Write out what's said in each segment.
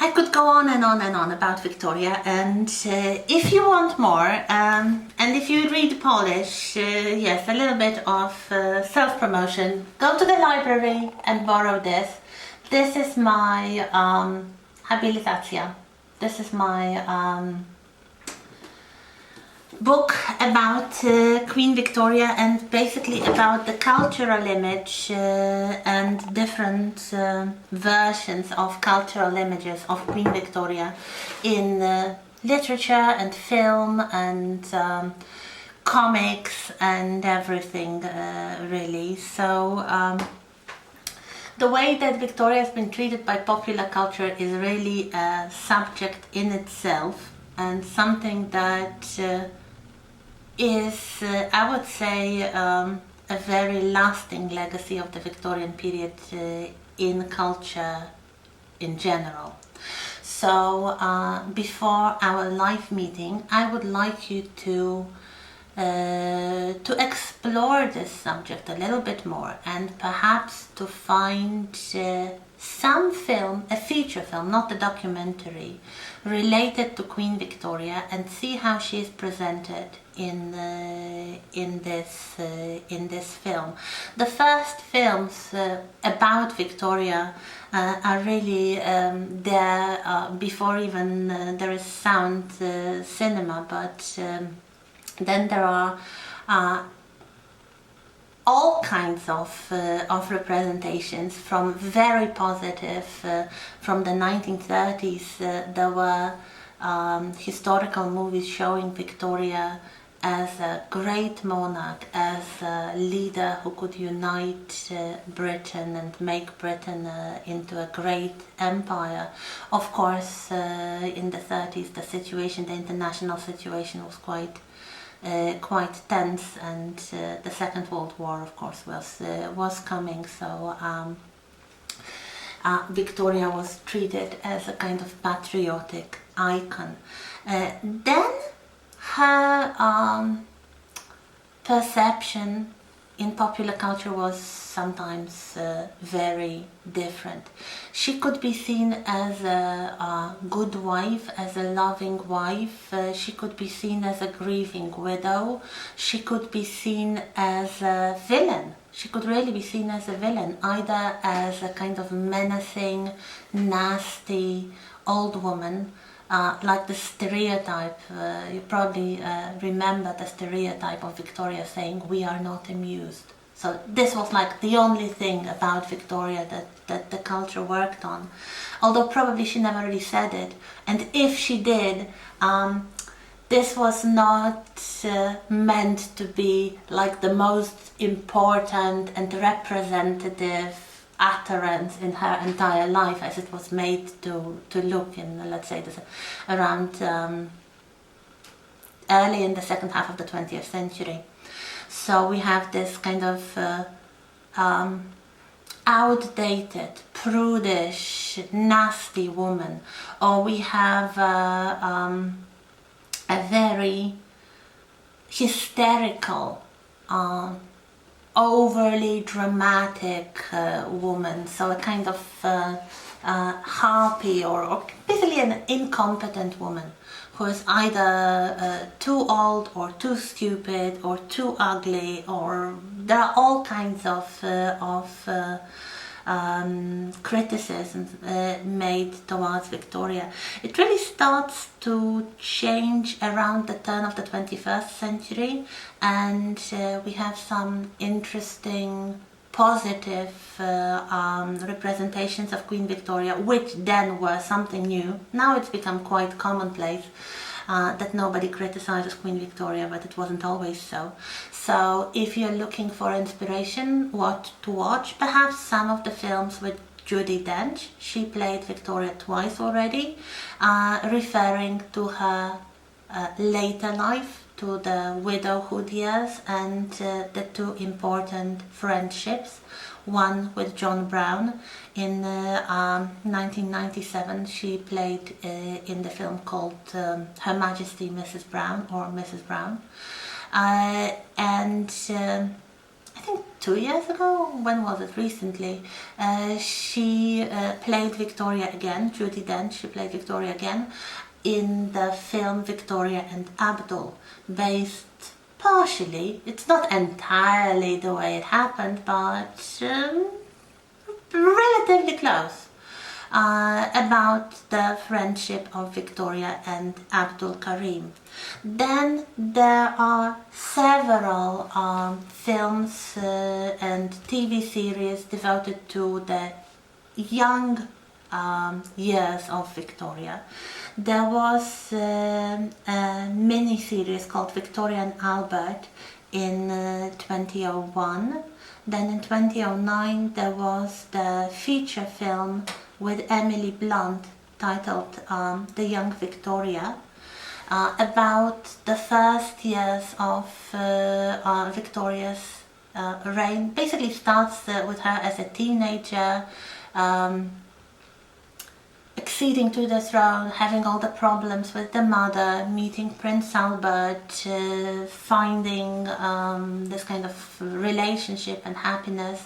I could go on and on and on about Victoria, and if you want more, and if you read Polish, yes, a little bit of self-promotion, go to the library and borrow this. This is my habilitacja. This is my book about Queen Victoria, and basically about the cultural image and different versions of cultural images of Queen Victoria in literature and film and comics and everything, really. So the way that Victoria has been treated by popular culture is really a subject in itself, and something that is, I would say, a very lasting legacy of the Victorian period in culture in general. So before our live meeting, I would like you to explore this subject a little bit more, and perhaps to find some film, a feature film, not a documentary, related to Queen Victoria, and see how she is presented in this film. The first films about Victoria are really there before even there is sound cinema, but then there are all kinds of representations, from very positive. From the 1930s, there were historical movies showing Victoria as a great monarch, as a leader who could unite Britain and make Britain into a great empire. Of course, in the 30s, the international situation was quite tense, and the Second World War, of course, was coming. So Victoria was treated as a kind of patriotic icon. Then her perception in popular culture was sometimes very different. She could be seen as a good wife, as a loving wife. She could be seen as a grieving widow. She could be seen as a villain. She could really be seen as a villain, either as a kind of menacing, nasty old woman, like the stereotype. You probably remember the stereotype of Victoria saying, "We are not amused." So this was like the only thing about Victoria that the culture worked on. Although probably she never really said it. And if she did, this was not meant to be like the most important and representative utterance in her entire life, as it was made to look in, let's say, around early in the second half of the 20th century. So we have this kind of outdated, prudish, nasty woman, or we have a very hysterical, overly dramatic woman, so a kind of harpy, or basically an incompetent woman, who is either too old or too stupid or too ugly, or there are all kinds of criticisms made towards Victoria. It really starts to change around the turn of the 21st century, and we have some interesting positive representations of Queen Victoria, which then were something new. Now it's become quite commonplace that nobody criticizes Queen Victoria, but it wasn't always so. So if you're looking for inspiration, what to watch, perhaps some of the films with Judi Dench. She played Victoria twice already, referring to her later life, to the widowhood years, and the two important friendships. One with John Brown. In 1997 she played in the film called Her Majesty Mrs. Brown, or Mrs. Brown. And I think 2 years ago, when was it, recently, she played Victoria again, Judi Dench, she played Victoria again in the film Victoria and Abdul, based partially, it's not entirely the way it happened, but relatively close, about the friendship of Victoria and Abdul Karim. Then there are several films and TV series devoted to the young years of Victoria. There was a mini-series called Victoria and Albert in 2001. Then in 2009 there was the feature film with Emily Blunt titled The Young Victoria, about the first years of Victoria's reign. Basically starts with her as a teenager, acceding to the throne, having all the problems with the mother, meeting Prince Albert, finding this kind of relationship and happiness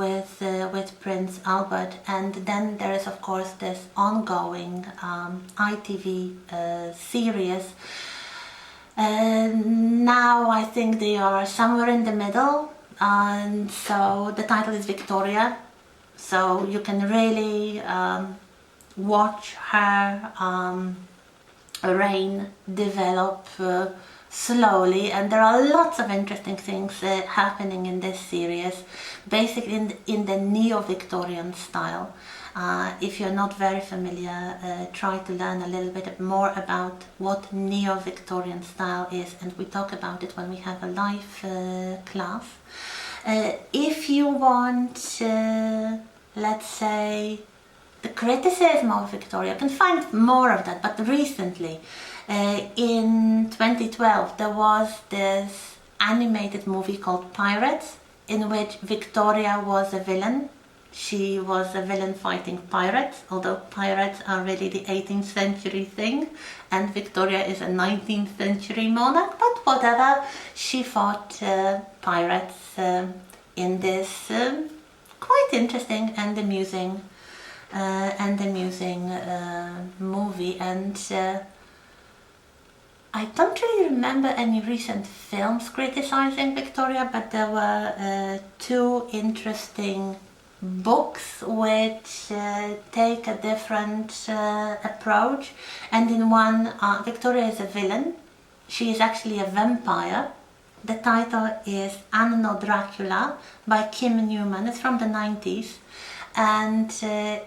with Prince Albert. And then there is of course this ongoing ITV series. Now I think they are somewhere in the middle, and so the title is Victoria, so you can really watch her reign develop slowly, and there are lots of interesting things happening in this series, basically in the neo-Victorian style. If you're not very familiar, try to learn a little bit more about what neo-Victorian style is, and we talk about it when we have a live class. If you want, let's say, the criticism of Victoria, you can find more of that, but recently, in 2012, there was this animated movie called Pirates, in which Victoria was a villain. She was a villain fighting pirates, although pirates are really the 18th century thing, and Victoria is a 19th century monarch, but whatever, she fought pirates in this quite interesting and amusing movie. And I don't really remember any recent films criticizing Victoria, but there were two interesting books which take a different approach. And in one, Victoria is a villain. She is actually a vampire. The title is Anno Dracula by Kim Newman. It's from the 90s. And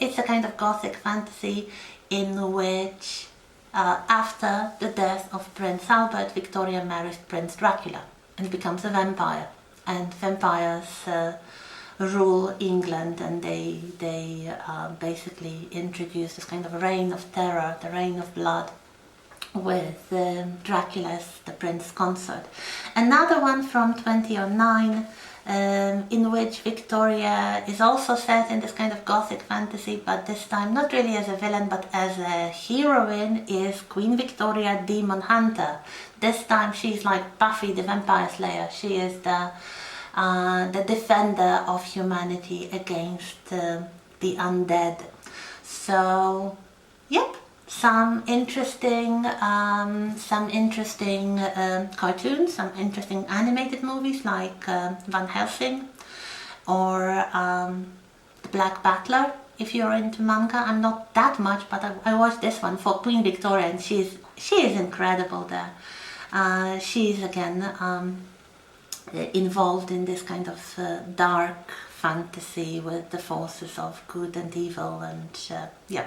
it's a kind of gothic fantasy in which after the death of Prince Albert, Victoria marries Prince Dracula and becomes a vampire. And vampires rule England, and they basically introduce this kind of reign of terror, the reign of blood, with Dracula as the prince consort. Another one from 2009, in which Victoria is also set in this kind of gothic fantasy, but this time not really as a villain but as a heroine, is Queen Victoria Demon Hunter. This time she's like Buffy the Vampire Slayer. She is the defender of humanity against the undead. So, yep. Some interesting cartoons, some interesting animated movies like Van Helsing or The Black Battler. If you're into manga, I'm not that much, but I watched this one for Queen Victoria, and she is incredible there. She is again involved in this kind of dark fantasy with the forces of good and evil, and yeah.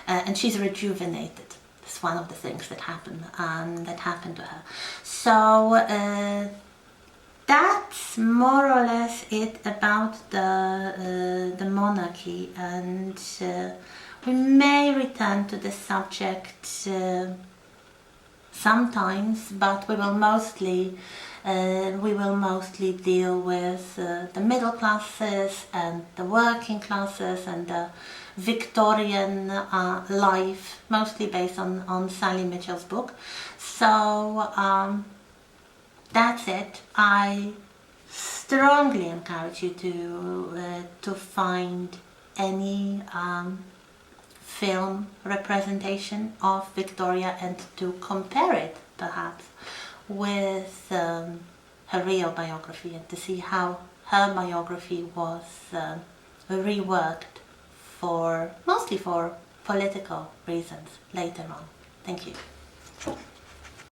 And she's rejuvenated. It's one of the things that happened to her. So that's more or less it about the monarchy, and we may return to this subject sometimes, but we will mostly deal with the middle classes and the working classes and the Victorian life, mostly based on Sally Mitchell's book. So that's it. I strongly encourage you to find any film representation of Victoria and to compare it perhaps with her real biography, and to see how her biography was reworked mostly for political reasons later on. Thank you.